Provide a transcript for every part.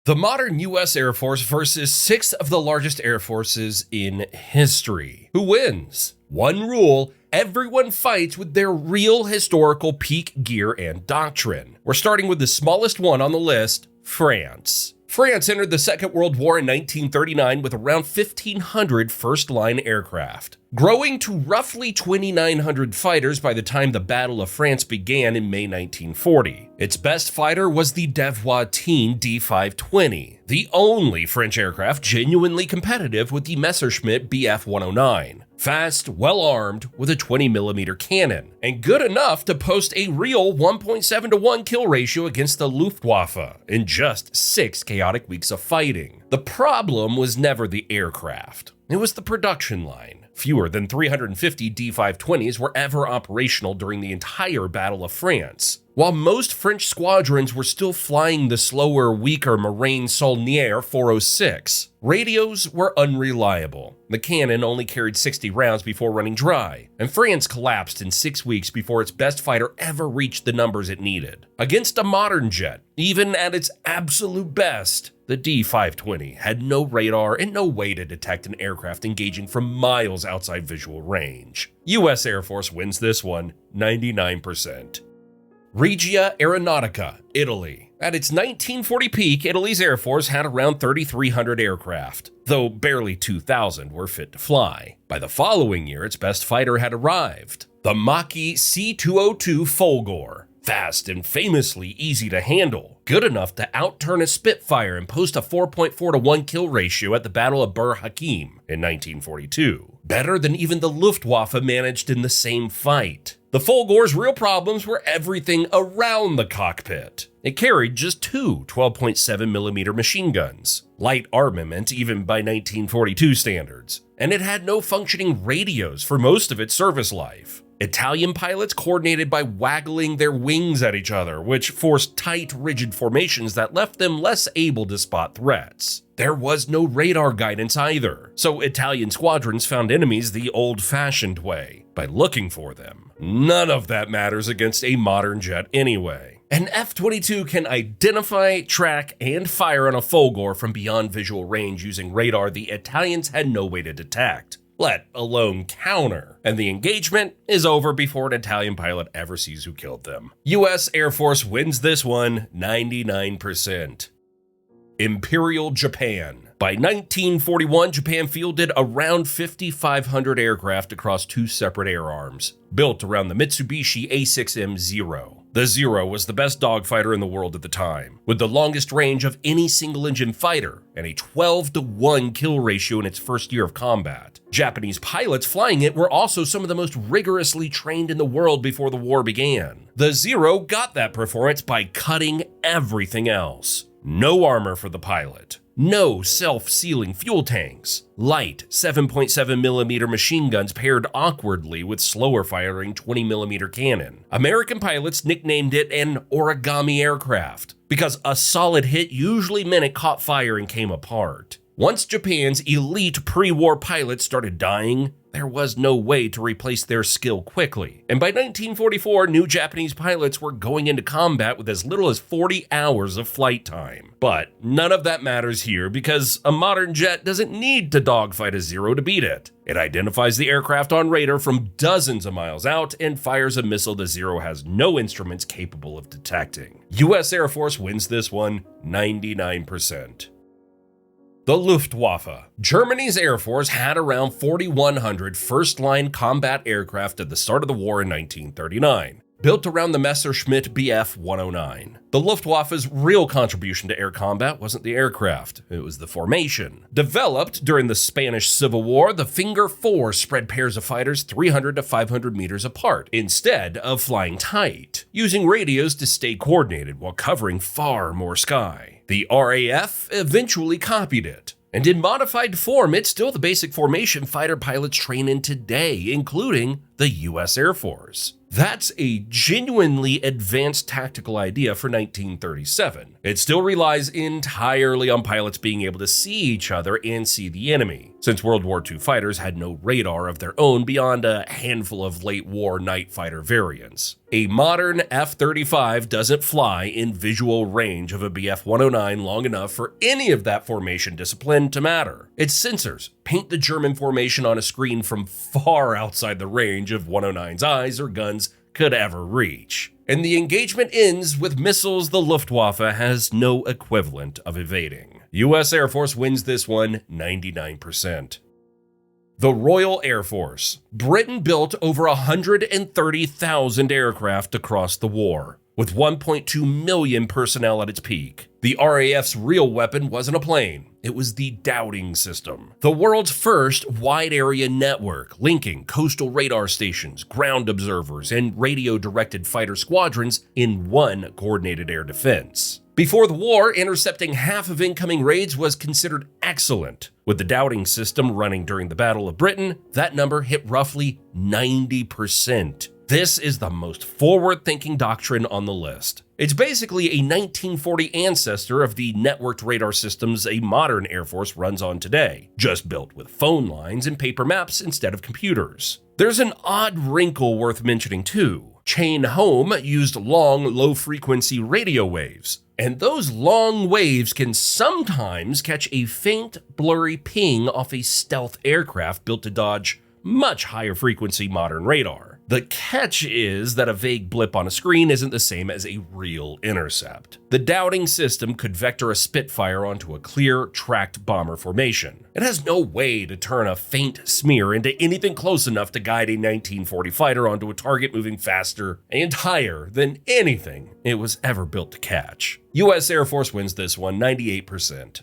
The modern US Air Force versus 6 of the largest air forces in history. Who wins? One rule: everyone fights with their real historical peak gear and doctrine. We're starting with the smallest one on the list, France. France entered the Second World War in 1939 with around 1,500 first-line aircraft, growing to roughly 2,900 fighters by the time the Battle of France began in May 1940. Its best fighter was the Devoisin D-520, the only French aircraft genuinely competitive with the Messerschmitt Bf 109. Fast, well-armed, with a 20mm cannon, and good enough to post a real 1.7-to-1 kill ratio against the Luftwaffe in just 6 chaotic weeks of fighting. The problem was never the aircraft. It was the production line. Fewer than 350 D-520s were ever operational during the entire Battle of France. While most French squadrons were still flying the slower, weaker Marine Saulnier 406, radios were unreliable. The cannon only carried 60 rounds before running dry, and France collapsed in 6 weeks before its best fighter ever reached the numbers it needed. Against a modern jet, even at its absolute best, the D-520 had no radar and no way to detect an aircraft engaging from miles outside visual range. US Air Force wins this one, 99%. Regia Aeronautica, Italy. At its 1940 peak, Italy's Air Force had around 3,300 aircraft, though barely 2,000 were fit to fly. By the following year, its best fighter had arrived, the Mach-E C-202 Folgore. Fast and famously easy to handle, good enough to outturn a Spitfire and post a 4.4-to-1 kill ratio at the Battle of Bir Hakeim in 1942. Better than even the Luftwaffe managed in the same fight. The Folgore's real problems were everything around the cockpit. It carried just 2 12.7mm machine guns, light armament even by 1942 standards, and it had no functioning radios for most of its service life. Italian pilots coordinated by waggling their wings at each other, which forced tight, rigid formations that left them less able to spot threats. There was no radar guidance either, so Italian squadrons found enemies the old-fashioned way, by looking for them. None of that matters against a modern jet anyway. An F-22 can identify, track, and fire on a Folgore from beyond visual range using radar the Italians had no way to detect, let alone counter, and the engagement is over before an Italian pilot ever sees who killed them. US Air Force wins this one, 99%. Imperial Japan. By 1941, Japan fielded around 5,500 aircraft across 2 separate air arms, built around the Mitsubishi A6M Zero. The Zero was the best dogfighter in the world at the time, with the longest range of any single-engine fighter and a 12-to-1 kill ratio in its first year of combat. Japanese pilots flying it were also some of the most rigorously trained in the world before the war began. The Zero got that performance by cutting everything else. No armor for the pilot. No self-sealing fuel tanks. Light 7.7mm machine guns paired awkwardly with slower firing 20mm cannon. American pilots nicknamed it an origami aircraft because a solid hit usually meant it caught fire and came apart. Once Japan's elite pre-war pilots started dying, there was no way to replace their skill quickly. And by 1944, new Japanese pilots were going into combat with as little as 40 hours of flight time. But none of that matters here because a modern jet doesn't need to dogfight a Zero to beat it. It identifies the aircraft on radar from dozens of miles out and fires a missile the Zero has no instruments capable of detecting. US Air Force wins this one, 99%. The Luftwaffe. Germany's Air Force had around 4,100 first-line combat aircraft at the start of the war in 1939, built around the Messerschmitt Bf 109. The Luftwaffe's real contribution to air combat wasn't the aircraft, it was the formation. Developed during the Spanish Civil War, the Finger Four spread pairs of fighters 300 to 500 meters apart, instead of flying tight, using radios to stay coordinated while covering far more sky. The RAF eventually copied it, and in modified form, it's still the basic formation fighter pilots train in today, including the US Air Force. That's a genuinely advanced tactical idea for 1937. It still relies entirely on pilots being able to see each other and see the enemy, since World War II fighters had no radar of their own beyond a handful of late war night fighter variants. A modern F-35 doesn't fly in visual range of a Bf-109 long enough for any of that formation discipline to matter. Its sensors paint the German formation on a screen from far outside the range of 109's eyes or guns could ever reach. And the engagement ends with missiles the Luftwaffe has no equivalent of evading. US Air Force wins this one 99%. The Royal Air Force. Britain built over 130,000 aircraft across the war, with 1.2 million personnel at its peak. The RAF's real weapon wasn't a plane, it was the Dowding system, the world's first wide-area network linking coastal radar stations, ground observers, and radio-directed fighter squadrons in one coordinated air defense. Before the war, intercepting half of incoming raids was considered excellent. With the Dowding system running during the Battle of Britain, that number hit roughly 90%. This is the most forward-thinking doctrine on the list. It's basically a 1940 ancestor of the networked radar systems a modern Air Force runs on today, just built with phone lines and paper maps instead of computers. There's an odd wrinkle worth mentioning too. Chain Home used long, low-frequency radio waves, and those long waves can sometimes catch a faint, blurry ping off a stealth aircraft built to dodge much higher frequency modern radar. The catch is that a vague blip on a screen isn't the same as a real intercept. The Dowding system could vector a Spitfire onto a clear, tracked bomber formation. It has no way to turn a faint smear into anything close enough to guide a 1940 fighter onto a target moving faster and higher than anything it was ever built to catch. US Air Force wins this one 98%.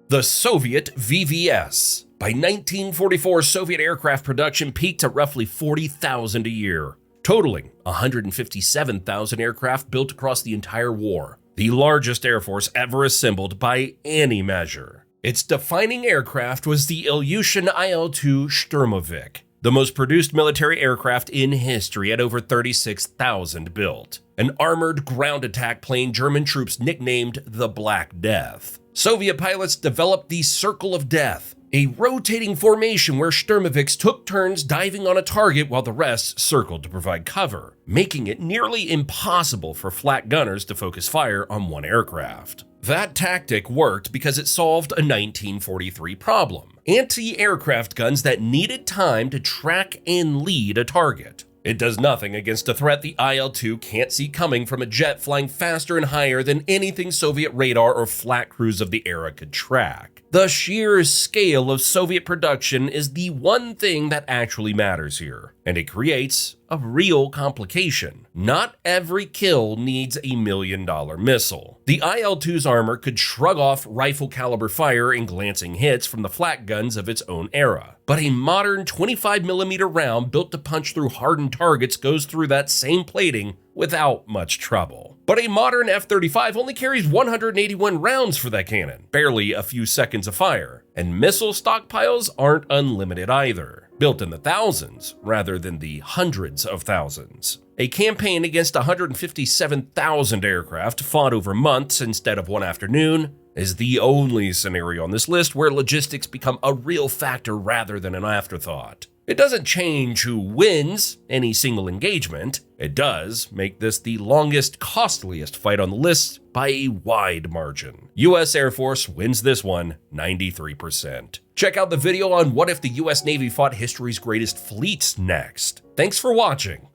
The Soviet VVS. By 1944, Soviet aircraft production peaked at roughly 40,000 a year, totaling 157,000 aircraft built across the entire war, the largest air force ever assembled by any measure. Its defining aircraft was the Ilyushin IL-2 Sturmovik, the most produced military aircraft in history at over 36,000 built, an armored ground attack plane German troops nicknamed the Black Death. Soviet pilots developed the Circle of Death, a rotating formation where Sturmoviks took turns diving on a target while the rest circled to provide cover, making it nearly impossible for flak gunners to focus fire on one aircraft. That tactic worked because it solved a 1943 problem: anti-aircraft guns that needed time to track and lead a target. It does nothing against a threat the IL-2 can't see coming from a jet flying faster and higher than anything Soviet radar or flak crews of the era could track. The sheer scale of Soviet production is the one thing that actually matters here, and it creates a real complication. Not every kill needs a $1 million missile. The IL-2's armor could shrug off rifle caliber fire and glancing hits from the flak guns of its own era. But a modern 25mm round built to punch through hardened targets goes through that same plating without much trouble. But a modern F-35 only carries 181 rounds for that cannon, barely a few seconds of fire, and missile stockpiles aren't unlimited either, built in the thousands rather than the hundreds of thousands. A campaign against 157,000 aircraft fought over months instead of one afternoon is the only scenario on this list where logistics become a real factor rather than an afterthought. It doesn't change who wins any single engagement. It does make this the longest, costliest fight on the list by a wide margin. US Air Force wins this one 93%. Check out the video on what if the US Navy fought history's greatest fleets next. Thanks for watching.